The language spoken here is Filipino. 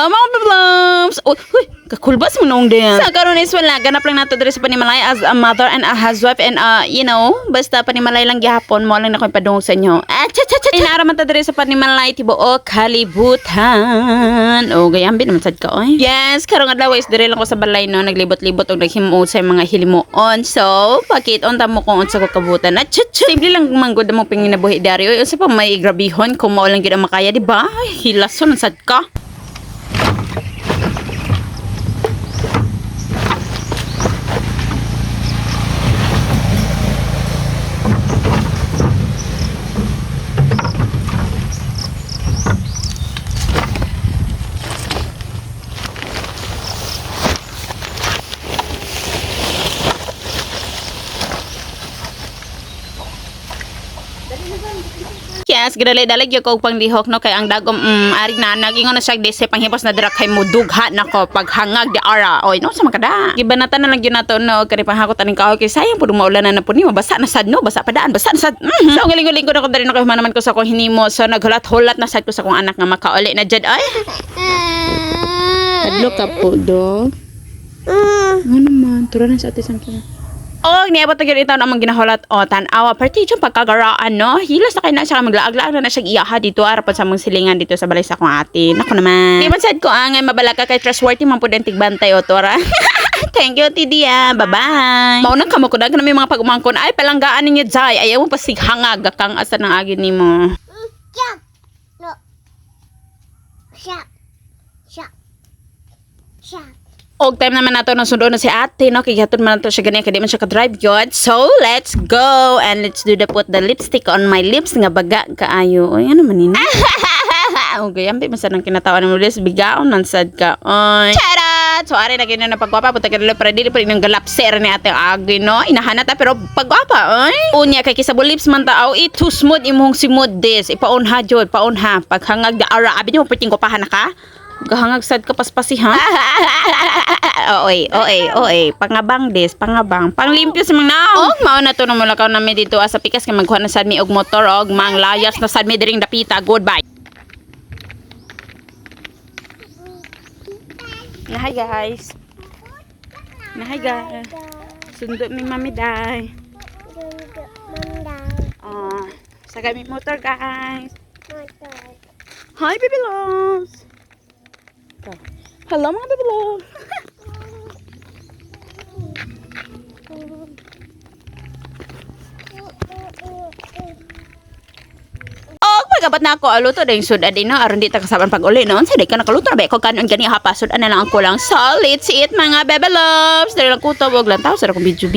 Mga problems. Oh, huy, kakulbas mo nung din. Sa karon is wala, ganap lang nato diri sa Panimalay as a mother and a housewife and basta Panimalay lang gihapon mo lang na ko'y padungog sa inyo. Inaraman ta diri sa Panimalay tibuok kalibutan. O gayambi naman sad ka oy. Yes, karong adlaw is diri lang ko sa balay no, naglibot-libot og naghimo sa mga hilimuon. So, pakit-on ta mo kung unsa ko kabutan. At simple lang manggod mo pinginabuhi dari. Oy, unsa pa may grabihon kung mao lang gyud ang makaya, di ba? Hilason sad ka. Yes, gidali-dalig yung kong panglihok no kay ang dagom ari na nagingon na siya dese panghipos na dira kay mudugha nako paghangag di ara oy no sa makada gibanatan na lang gyud nato no kani panghakot aning kahoy kay sayang pud maulan na po ni mabasa na sad no basa pa daan basa na sad so galing-galing ko na ko diri no kay naman ko sa akong hinimo so naghulat-hulat na sad ko sa akong anak nga makauli na jud ay adlo ka po do ano naman tura na sa ate sang oh, niabot na ganito namang ginahulat o tanawa. Parti yung pagkagaraan, no? Hilas na kayo na siya maglaag-laag na siya iyaha dito. Arapan sa mong silingan dito sa balay sa kong ate. Naku naman. Di man sad ko angay mabala ka kay trustworthy man po din tigbantay o tora. Thank you, Tidia. Bye-bye. Maunang kamo ko na may mga pag-umangkon. Ay, palanggaan ninyo, Jai. Ayaw mo pasighangag. Gakang asa ng agin ni mo. Siya. No. Siya. Siya. Siya. Og time naman nato nang sundo na si ate, no? Kaya hatod man nato siya ganyan, kaya di man siya ka-drive yun. So, let's go! And let's do put the lipstick on my lips nga baga kaayo. Oy, ano man yun? Okay, ambi masanang kinatawa ng mulis, bigaon, nansad ka. Oy. Charat! So, ari na ganyan na pagwapa, puta ka nila para dili pa rin ng galapser ni ate agi, no? Inahanat ta, pero pagwapa, oy. Unya, kay kisabo lips man taaw, too smooth imong simod this. Ipaunha, jod, paunha. Paghangag da ara, abi niyo, perting ko pahan ka? Gahangag sad ka paspasi ha? Oy, pangabang des, pangabang. Panglimpyo sa mga naong. Mao na to na mulakaw namin dito sa pikas kay magkuha na sad mi og motor og mang layas na sad mi diring dapita. Goodbye. Hi guys. Hi guys. Sundo mi mami day. Sagay mi motor guys. Hi baby loves. Hello mga baby love. Pagabat na ako aluto dahil sud adin no aron di ta kasaban pag uli noon saday ka nakaluto na ba ko kanon gani hapasod ana lang ang kulang so let's eat mga baby loves dali lang kutob og lantaw sa akong video